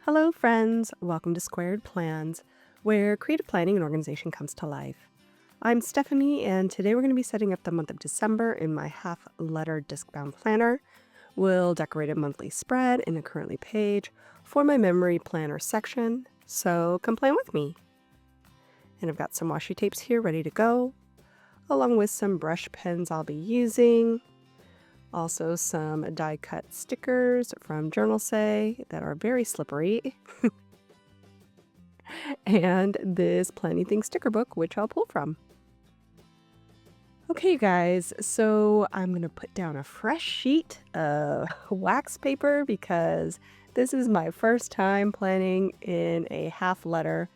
Hello, friends. Welcome to Squared Plans, where creative planning and organization comes to life. I'm Stephanie, and today we're going to be setting up the month of December in my half-letter Discbound planner. We'll decorate a monthly spread in a currently page for my memory planner section, so come plan with me. And I've got some washi tapes here ready to go, along with some brush pens I'll be using. Also some die-cut stickers from Journal Say that are very slippery. And this Planning Things sticker book, which I'll pull from. Okay, you guys, so I'm going to put down a fresh sheet of wax paper because this is my first time planning in a half letter,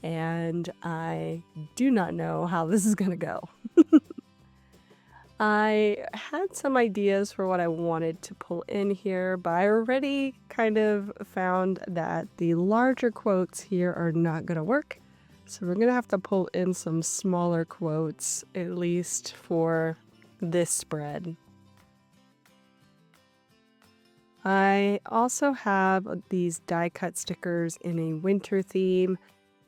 and I do not know how this is going to go. I had some ideas for what I wanted to pull in here, but I already kind of found that the larger quotes here are not going to work. So we're going to have to pull in some smaller quotes, at least for this spread. I also have these die-cut stickers in a winter theme.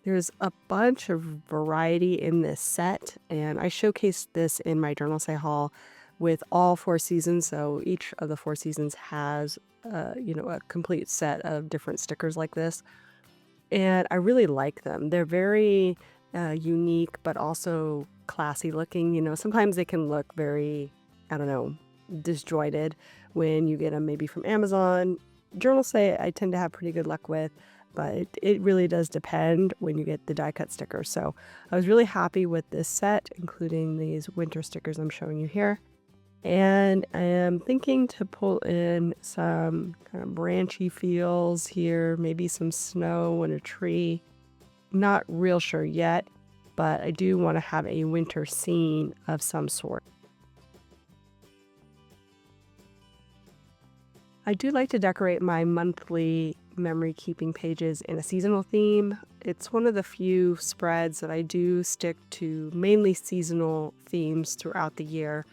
There's a bunch of variety in this set, and I showcased this in my Journal Say haul with all 4 seasons. So each of the 4 seasons has, a complete set of different stickers like this. And I really like them. They're very unique, but also classy looking. Sometimes they can look very, disjointed when you get them maybe from Amazon. Journal Say I tend to have pretty good luck with, but it really does depend when you get the die cut stickers. So I was really happy with this set, including these winter stickers I'm showing you here. And I am thinking to pull in some kind of branchy feels here, maybe some snow and a tree. Not real sure yet, but I do want to have a winter scene of some sort. I do like to decorate my monthly memory keeping pages in a seasonal theme. It's one of the few spreads that I do stick to mainly seasonal themes throughout the year.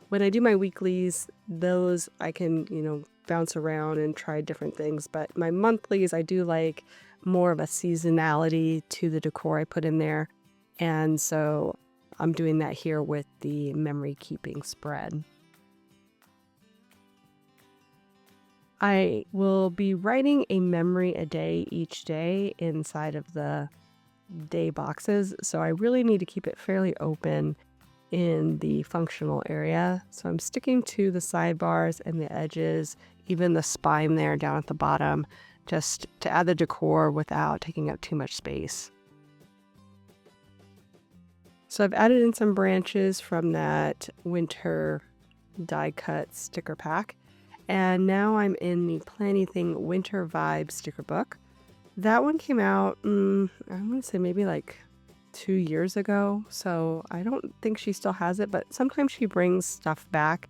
When I do my weeklies, those I can, bounce around and try different things. But my monthlies, I do like more of a seasonality to the decor I put in there. And so I'm doing that here with the memory keeping spread. I will be writing a memory a day each day inside of the day boxes, so I really need to keep it fairly open in the functional area. So I'm sticking to the sidebars and the edges, even the spine there down at the bottom, just to add the decor without taking up too much space. So I've added in some branches from that winter die cut sticker pack. And now I'm in the Planning Thing Winter Vibe sticker book. That one came out, I'm going to say maybe like 2 years ago. So I don't think she still has it, but sometimes she brings stuff back.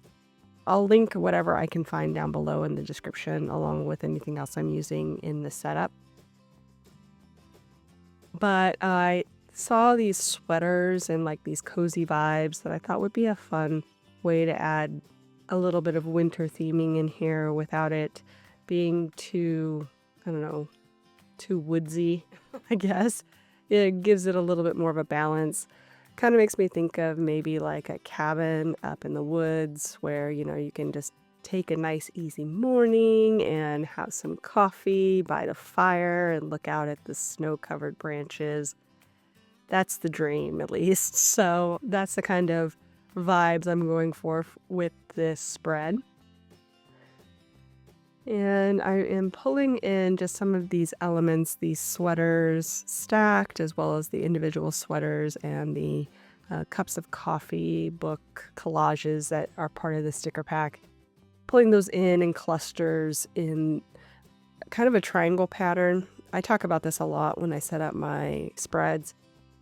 I'll link whatever I can find down below in the description, along with anything else I'm using in the setup. But I saw these sweaters and like these cozy vibes that I thought would be a fun way to add a little bit of winter theming in here without it being too, too woodsy, I guess. It gives it a little bit more of a balance. Kind of makes me think of maybe like a cabin up in the woods where, you can just take a nice easy morning and have some coffee by the fire and look out at the snow-covered branches. That's the dream, at least. So that's the kind of vibes I'm going for with this spread. And I am pulling in just some of these elements, these sweaters stacked, as well as the individual sweaters and the cups of coffee book collages that are part of the sticker pack. Pulling those in clusters in kind of a triangle pattern. I talk about this a lot when I set up my spreads.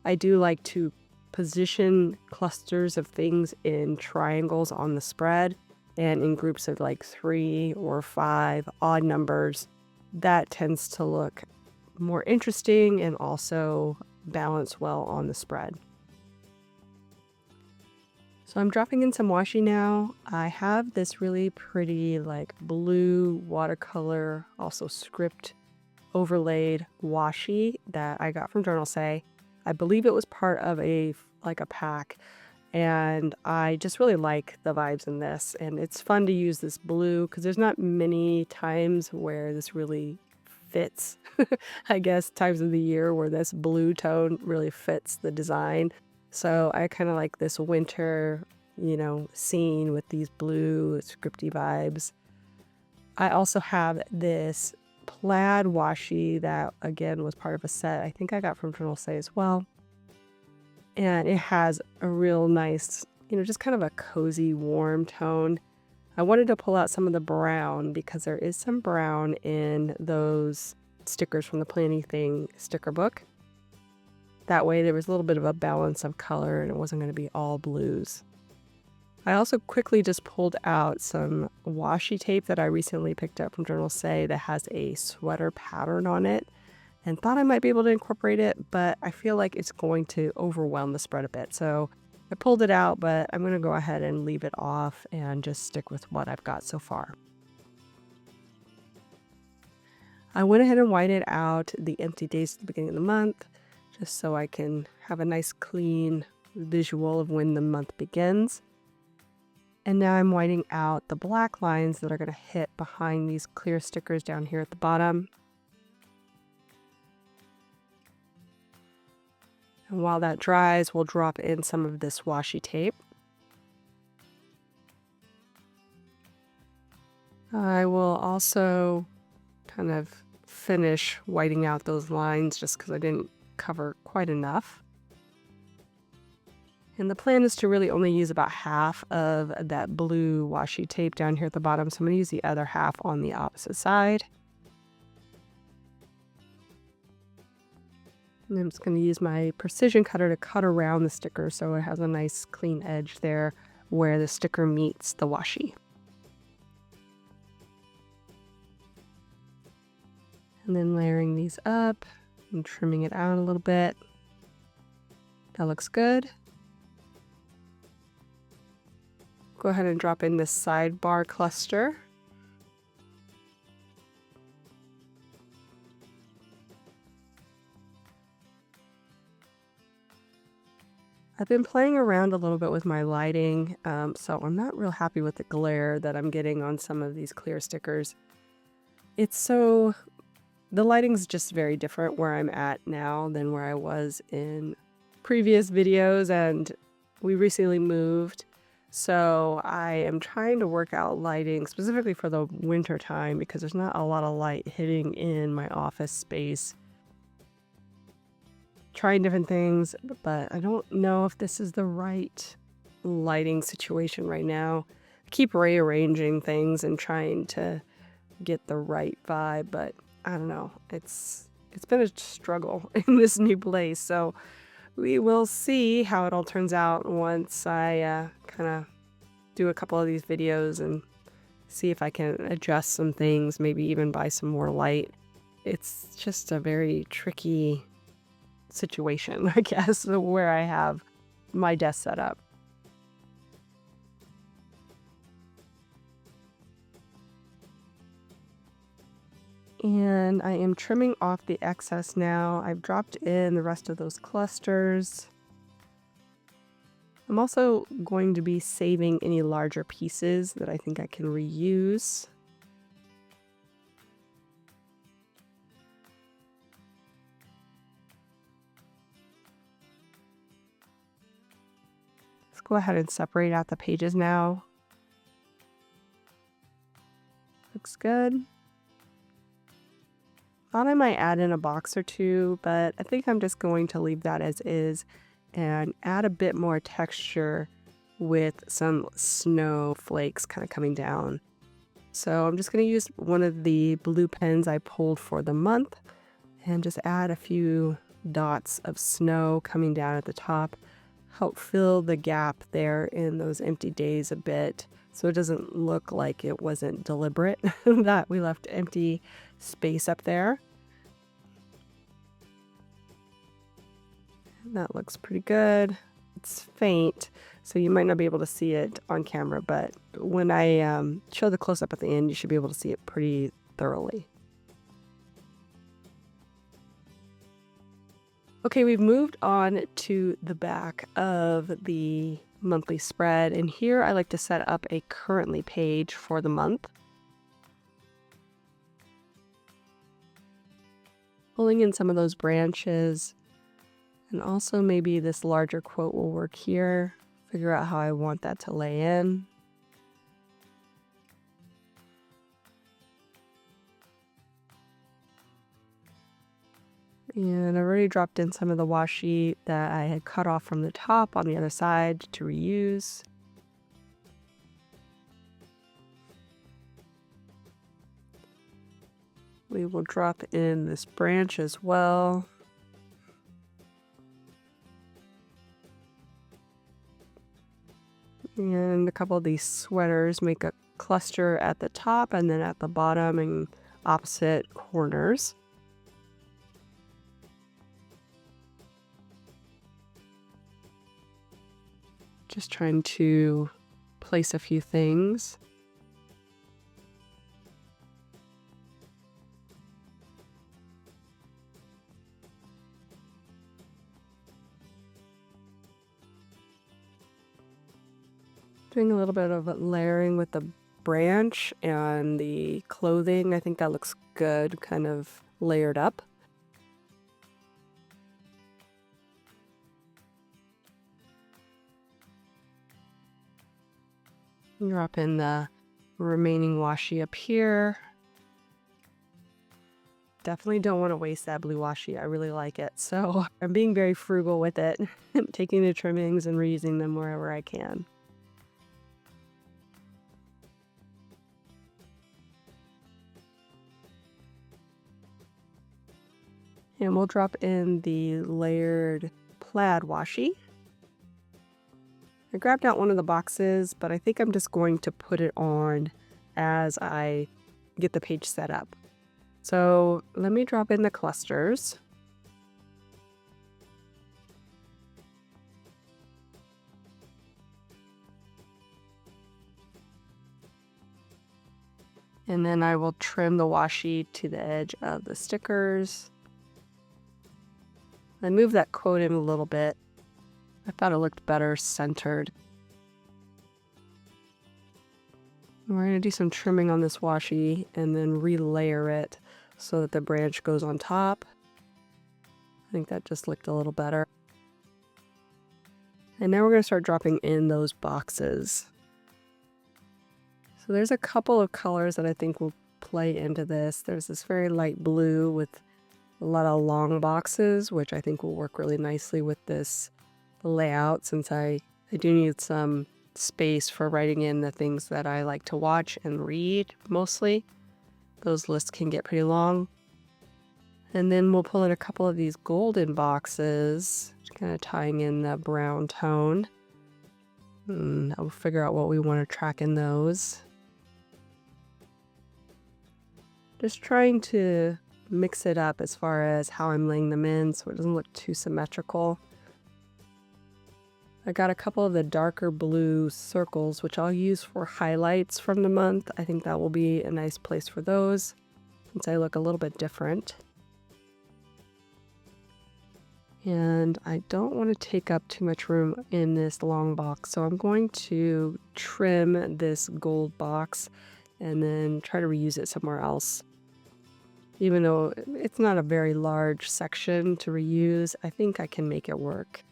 I do like to position clusters of things in triangles on the spread and in groups of like 3 or 5 odd numbers. That tends to look more interesting and also balance well on the spread. So I'm dropping in some washi now. I have this really pretty like blue watercolor, also script overlaid washi that I got from Journal Say. I believe it was part of a pack, and I just really like the vibes in this. And it's fun to use this blue because there's not many times where this really fits. I guess times of the year where this blue tone really fits the design. So I kind of like this winter, scene with these blue scripty vibes. I also have this plaid washi that again was part of a set I think I got from Journal Say as well. And it has a real nice, just kind of a cozy, warm tone. I wanted to pull out some of the brown because there is some brown in those stickers from the Planning Thing sticker book. That way there was a little bit of a balance of color and it wasn't going to be all blues. I also quickly just pulled out some washi tape that I recently picked up from Journal Say that has a sweater pattern on it, and thought I might be able to incorporate it, but I feel like it's going to overwhelm the spread a bit. So I pulled it out, but I'm going to go ahead and leave it off and just stick with what I've got so far. I went ahead and whited out the empty days at the beginning of the month, just so I can have a nice clean visual of when the month begins. And now I'm whiting out the black lines that are going to hit behind these clear stickers down here at the bottom. And while that dries, we'll drop in some of this washi tape. I will also kind of finish whiting out those lines just because I didn't cover quite enough. And the plan is to really only use about half of that blue washi tape down here at the bottom. So I'm going to use the other half on the opposite side. And I'm just going to use my precision cutter to cut around the sticker so it has a nice clean edge there where the sticker meets the washi. And then layering these up and trimming it out a little bit. That looks good. Go ahead and drop in this sidebar cluster. I've been playing around a little bit with my lighting, so I'm not real happy with the glare that I'm getting on some of these clear stickers. The lighting's just very different where I'm at now than where I was in previous videos, and we recently moved. So I am trying to work out lighting specifically for the winter time because there's not a lot of light hitting in my office space. Trying different things, but I don't know if this is the right lighting situation right now. I keep rearranging things and trying to get the right vibe, but I don't know. It's been a struggle in this new place, so we will see how it all turns out once I kind of do a couple of these videos and see if I can adjust some things, maybe even buy some more light. It's just a very tricky situation, I guess, where I have my desk set up. And I am trimming off the excess now. I've dropped in the rest of those clusters. I'm also going to be saving any larger pieces that I think I can reuse. Let's go ahead and separate out the pages now. Looks good. Thought I might add in a box or two, but I think I'm just going to leave that as is and add a bit more texture with some snowflakes kind of coming down. So I'm just going to use one of the blue pens I pulled for the month and just add a few dots of snow coming down at the top. Help fill the gap there in those empty days a bit so it doesn't look like it wasn't deliberate that we left empty space up there. That looks pretty good. It's faint, so you might not be able to see it on camera, but when I show the close-up at the end, you should be able to see it pretty thoroughly. Okay, we've moved on to the back of the monthly spread, and here I like to set up a currently page for the month. Pulling in some of those branches, and also maybe this larger quote will work here. Figure out how I want that to lay in. And I already dropped in some of the washi that I had cut off from the top on the other side to reuse. We will drop in this branch as well. And a couple of these sweaters make a cluster at the top and then at the bottom and opposite corners. Just trying to place a few things. Doing a little bit of layering with the branch and the clothing. I think that looks good, kind of layered up. Drop in the remaining washi up here. Definitely don't want to waste that blue washi. I really like it. So I'm being very frugal with it, taking the trimmings and reusing them wherever I can. And we'll drop in the layered plaid washi. I grabbed out one of the boxes, but I think I'm just going to put it on as I get the page set up. So let me drop in the clusters. And then I will trim the washi to the edge of the stickers. I moved that quote in a little bit. I thought it looked better centered. We're going to do some trimming on this washi and then relayer it so that the branch goes on top. I think that just looked a little better. And now we're going to start dropping in those boxes. So there's a couple of colors that I think will play into this. There's this very light blue with a lot of long boxes, which I think will work really nicely with this layout, since I do need some space for writing in the things that I like to watch and read mostly. Those lists can get pretty long. And then we'll pull in a couple of these golden boxes, kind of tying in the brown tone. And I'll figure out what we want to track in those. Just trying to mix it up as far as how I'm laying them in so it doesn't look too symmetrical. I got a couple of the darker blue circles, which I'll use for highlights from the month. I think that will be a nice place for those, since I look a little bit different. And I don't want to take up too much room in this long box, so I'm going to trim this gold box and then try to reuse it somewhere else. Even though it's not a very large section to reuse, I think I can make it work.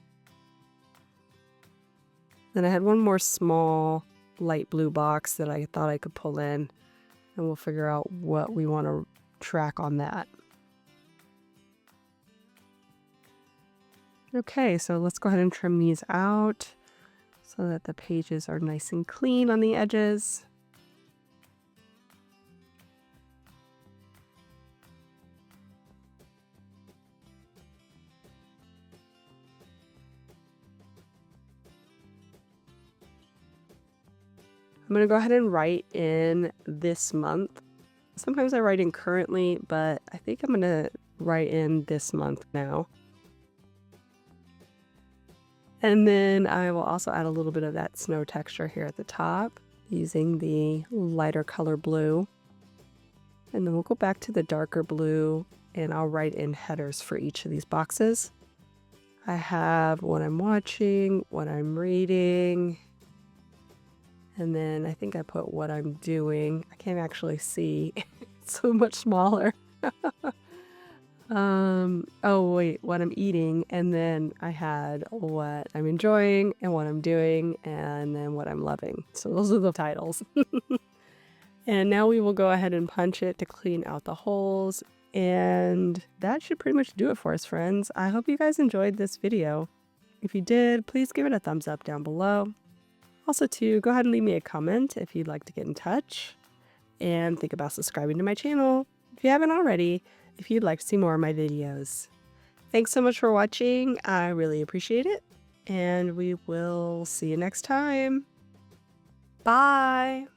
Then I had one more small light blue box that I thought I could pull in, and we'll figure out what we want to track on that. Okay, so let's go ahead and trim these out so that the pages are nice and clean on the edges. I'm going to go ahead and write in this month. Sometimes I write in currently, but I think I'm going to write in this month now. And then I will also add a little bit of that snow texture here at the top using the lighter color blue. And then we'll go back to the darker blue and I'll write in headers for each of these boxes. I have what I'm watching, what I'm reading, and then I think I put what I'm doing. I can't actually see. It's so much smaller. Oh wait, what I'm eating, and then I had what I'm enjoying and what I'm doing, and then what I'm loving. So those are the titles. And now we will go ahead and punch it to clean out the holes. And that should pretty much do it for us, friends. I hope you guys enjoyed this video. If you did, please give it a thumbs up down below. Also too, go ahead and leave me a comment if you'd like to get in touch. And think about subscribing to my channel if you haven't already, if you'd like to see more of my videos. Thanks so much for watching. I really appreciate it. And we will see you next time. Bye!